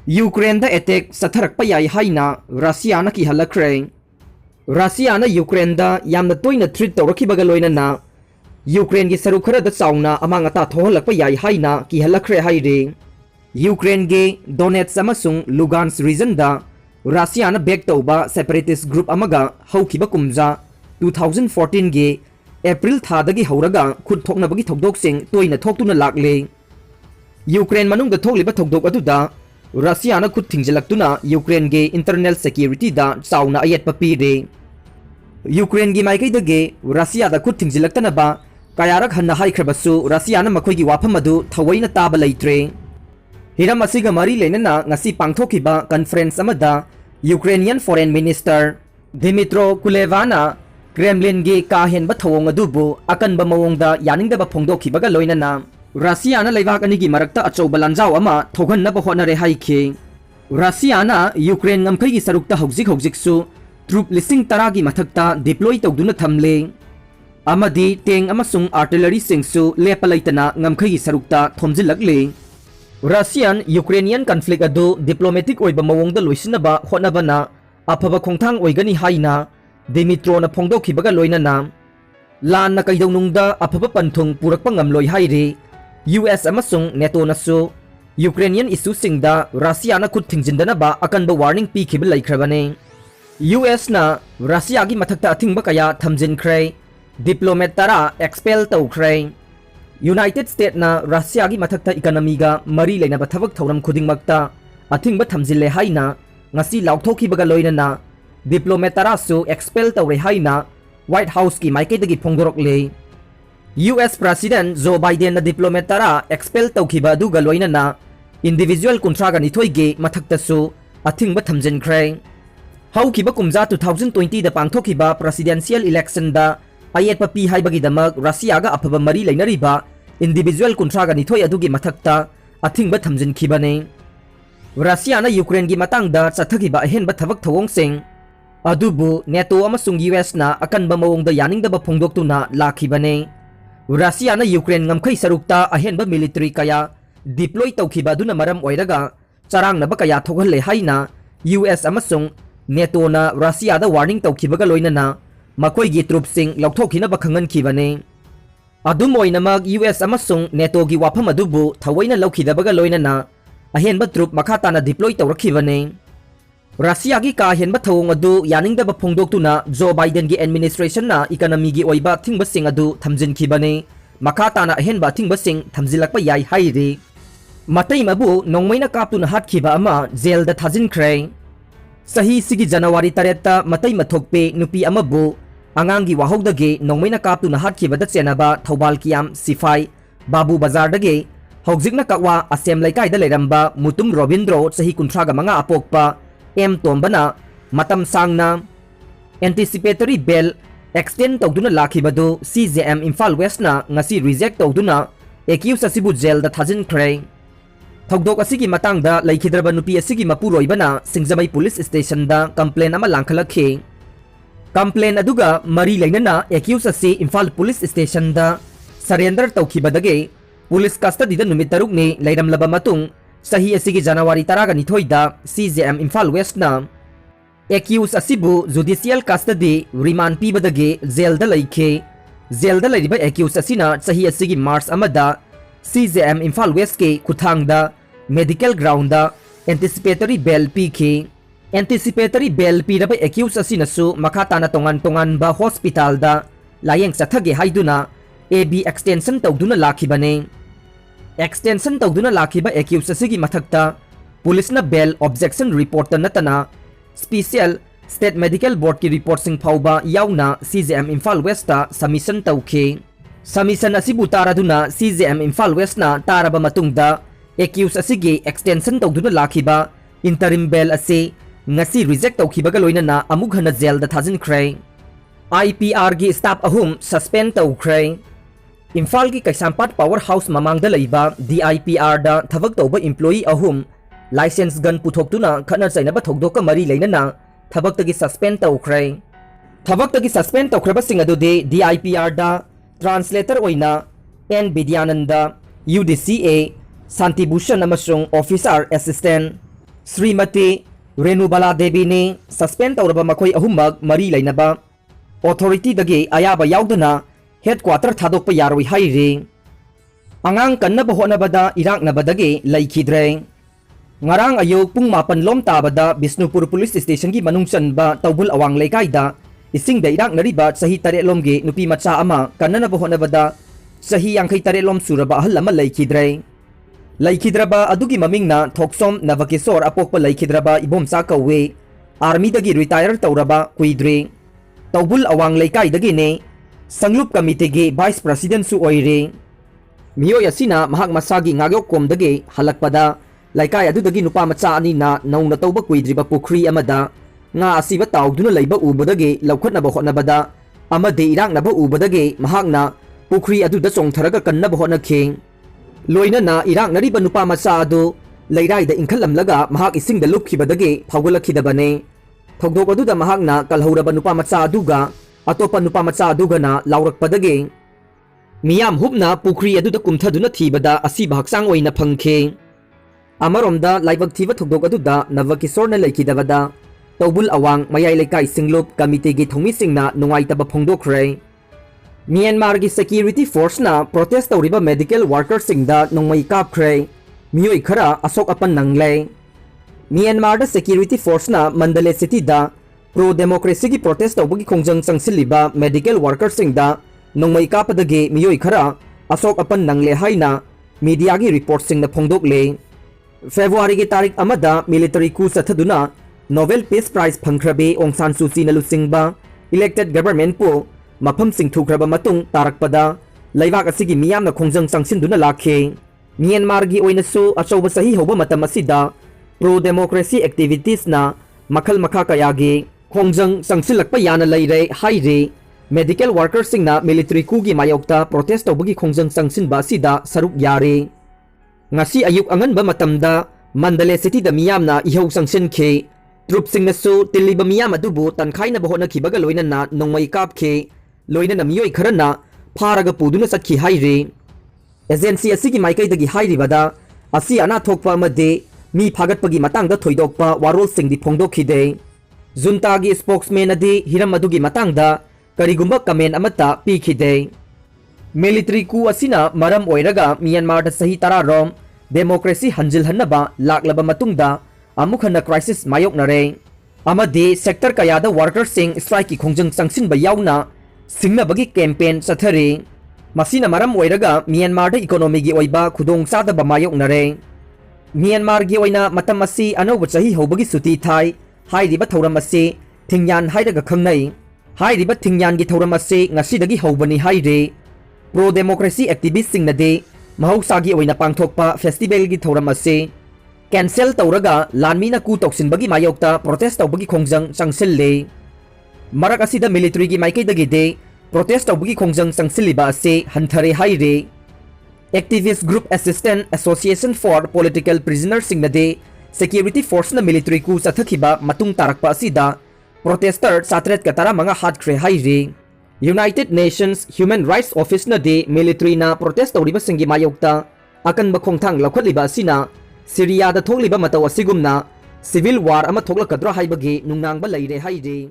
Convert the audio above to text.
Ukraine da attack Chatharakpa yai Haina Russia na Kihallakhre. Russia na Ukraine da yamna toina treat tawrakibaga loinana Ukraine gi saruk khara da chauna amanga ta thohalakpa yai Haina Kihallakhre haire. Ukraine ge Donetsk amasung Lugansk region da Russia na back tawba separatist group amaga haukiba kumja 2014 ge April thadagi hauraga khud thoknabagi thokdok sing toina thoktuna lakle. Ukraine manung da thokliba thokdok aduda Russia na khud thingjilaktuna Ukraine ge internal security da chauna ayat papire. Ukraine gi maikai da ge Russia da khud thingjilaktana ba kayarak hanna haikhabasu Russia na makhoi gi wafam adu thawaina taba leitre. Hiram asiga mari lenana ngasi pangthokiba conference amada Ukrainian Foreign Minister Dmytro Kulevana Kremlin gi kahenba thawong adubu akanba mawongda yaningdaba phongdokhibaga loinana Russia na leibak ani gi marakta achouba lanjau ama thogannaba honare haikhe. Russia na Ukraine ngamkhai gi sarukta hojik su troop listing tara gi mathakta deploy tawduna thamle. Amadi teng amasung artillery singsu lepalaitana ngamkhai gi sarukta thomjilakle. Russian Ukrainian conflict adu diplomatic oiba mawongda loisinaba honabana aphaba khongthang oigani haina Dmytro na phongdokhibaga loinana lan na kaidawnungda aphaba panthung purakpa ngamloi haire. US amasung NATO nasu Ukrainian issue singda Russia na khud thingjindana ba akanba warning pi khiba laikhrabane. US na Russia gi mathakta athingba kaya thamjinkhre diplomat tara expel tawkhre. United States na Russia gi mathakta economy ga mari leinaba thabak thauram khudingmakta athingba thamjille haina ngasi lauthokhibaga loinana diplomat tara su expel tawre haina White House ki maikedagi phongdorokle. US President Joe Biden na diplomat tara expel tawkhiba aduga loinana individual kontraga nithoige mathakta su athingba thamjinkhre. Haukiba kumja 2020 da pangthokiba presidential election da ayet papi haibagi damak Russia ga aphaba mari leinariba individual kontraga nithoi adugi mathakta athingba thamjinkhibane. Russia na Ukraine gi matangda chathakiba ahenba thabak thawong sing adubu NATO amasung US na akanba mawongda yaningdaba phongdoktuna lakhibane. Russia na Ukraine ngamkhai sarukta ahenba military kaya deploy tawkhiba duna maram oiraga charangnaba kaya thogalle haina US amasung NATO na Russia da warning tawkhibaga loinana makoi gi troop sing laukthokina bakhangan khibane. Adum oinamak US amasung NATO gi wafam adubu thawaina laukhidabaga loinana ahenba troop makhatana deploy tawrakhibane. Russia gi ka henba thawong adu yaningdaba phongdoktuna Joe Biden gi administration na economy gi oiba thingba sing adu thamjinkhibane makhatana ahenba thingba sing thamjilakpa yai haire. Matai mabu nongmaina kaptuna hatkhiba ama jail da thajinkhre. Sahi sigi January 3 ta matai mathokpe nupi amabu angangi wahogdage nongmaina kaptuna hatkhiba da chenaba Thobal Kiam Sifai Babu Bazar dage hojikna kakwa asem laikai da leramba Mutum Robindro sahi kuntraga manga apokpa M tombana matam sangna anticipatory bail extend tawduna lakhibadu CJM Imphal West na ngasi reject tawduna accused asibu jail da thajinkhre. Thogdok asigi matangda laikhidraba nupi asigi mapuroibana Singjamai police station da complaint ama langkhalakhe. Complaint aduga mari leinana accused asi Imphal police station da surrender tawkhibadage police custody da numit taruk ni leiramlaba matung sahi asigi January 12 da CJM Imphal West na accused asibu judicial custody remand pibadage jail da laikhe. Jail da lairiba accused asina sahi asigi March amada CJM Imphal West ke kuthangda medical ground da anticipatory bail pikhe. Anticipatory bail piraba accused asina su makhatana tongan ba hospital da layeng sathage haiduna AB extension tawduna lakhibane. Extension tawduna lakhiba accused asigi mathakta police na bail objection report natana special state medical board ki report sing phauba yauna CJM Imphal West ta submission tawkhe. Submission asibu taraduna CJM Imphal West na taraba matungda accused asigi extension tawduna lakhiba interim bail ase ngasi reject tawkhibaga loinana amughana jail da thajinkhre. IPR gi staff ahum suspend tawkhre. Imphal gi Kaisampat Powerhouse mamangda leiba DIPR da thabak tawba employee ahum license gun puthoktuna khana chainaba thogdoka mari leinana thabaktagi suspend tawkhre. Thabaktagi suspend tawkhraba sing adu de DIPR da translator oina N Vidyananda UDCA Santibhushan amasung officer assistant Srimati Renubala Devi ne suspend tawraba makhoi ahummak mari lainaba authority dagi ayaba yaudana headquarter thadokpa yaroi haire angang kannaba honabada iraknabadagi laikhidre ngarang ayok pung 8 lom tabada Bisnupur Police Station gi manung chanba tawbul awang leikaida ising da iraknariba sahi 3 lomgi nupi macha ama kannanaba honabada sahi 53 lom suraba ahal ama laikhidre laikhidraba adugi mamingna thoksom navakisor apokpa laikhidraba ibomsa kawe army dagi retire tawraba kuidre tawbul awang leikai dagi ne sanglup committee gi vice president su oire miyo yasina mahak masagi ngagyok kom dagi halakpada laikai adu dagi nupa macha ani na nauna tawba kuidriba pukri amada nga asiba tawduna leiba ubadagi laukhatnaba hotnabada amade iraknaba ubadagi mahakna pukri adu da chongtharaga kannaba hotna kheng loina na irak nariba nupa macha adu leirai da inkhalamlaga mahak ising da lupkhibadagi phawgalakhidabane thogdok adu da mahak na kalhauraba nupa macha aduga atopa nupa macha aduga na laurakpadagi miyam hupna pukri adu da kumthaduna thibada asiba haksang oina phangkhe amaromda laibak thiba thogdok adu da navakisor na laikhidabada tawbul awang mayai lekai singlup committee gi thongmi singna nungaitaba phongdokhre Myanmar gi security force na protest tawriba medical workers singda nongmai kapkhre miyoi khara asok apan nangle Myanmar da security force na Mandalay city da pro democracy gi protest tawbagi khongjang changsiliba medical workers singda nongmai kapadagi miyoi khara asok apan nangle haina media gi report singna phongdokle February gi tarik amada military coup sathaduna Nobel Peace Prize phangkhrabe Aung San Suu Kyi na lusingba elected government po mafam sing thukraba matung tarakpada laibak asigi miyamna khongjang changsinduna lakhe Myanmar gi oinasu achauba sahi hoba matam asida pro democracy activities na makhal makha kayagi khongjang changsilakpa yana leire haire medical workers singna military coup gi mayokta protest tawbagi khongjang changsinba asida saruk yare ngasi ayuk anganba matamda Mandalay city da miyamna ihau changsinkhe troop singnasu tiliba miyam adubu tankhaina bahona khibaga loinana nongmai kapkhe loinana miyoi kharana pharaga puduna sakhi haire agency asigi maikai dagi hairibada asi ana thokpa amade mi phagatpagi matangda thoidokpa warol singdi phongdokhide junta gi spokesman adi hiram adugi matangda karigumba comment amata pikhide military coup asina maram oiraga Myanmar da sahi 10 rom democracy hanjil hannaba laklaba matungda amukhana crisis mayoknare amade sector kayada workers sing strike ki khongjang changsinba yauna singnabagi campaign chathare masina maram oiraga Myanmar da economy gi oiba khudong sadaba mayoknare Myanmar gi oina matam asi anoba chahi hobagi suti thai hairiba thoram ase thingyan hairaga khangnai hairiba thingyan gi thoram ase ngasidagi hobani haire pro democracy activist singnade mahausagi oina pangthokpa festival gi thoram ase cancel tawraga lanmina ku toksinbagi mayokta protest tawbagi khongjang changsille marak asida military gi maikai dagi de protest tawbagi khongjang changsiliba ase hanthare haire activist group assistant association for political prisoners singnade security force na military ku sathakiba matung tarakpa asida protester satret katara manga hatkre haire United Nations Human Rights Office na de military na protest tawriba singi mayokta akan bakhongthang lakhotliba asina Syria da thokliba mataw asigumna civil war ama thoklakadra haibagi nungnangba leire haire